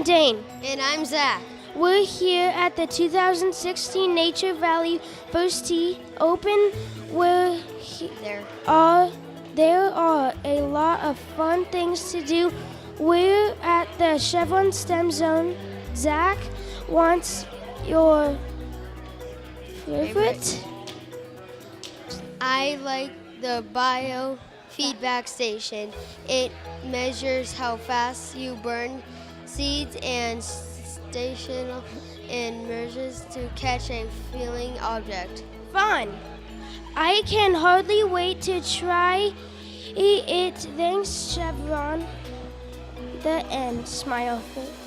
I'm Dane. And I'm Zach. We're here at the 2016 Nature Valley First Tee Open where there are a lot of fun things to do. We're at the Chevron STEM Zone. Zach wants your favorite? I like the biofeedback station. It measures how fast you burn seeds and station and measures to catch a falling object. Fun! I can hardly wait to try it. Thanks, Chevron. The end. Smile face.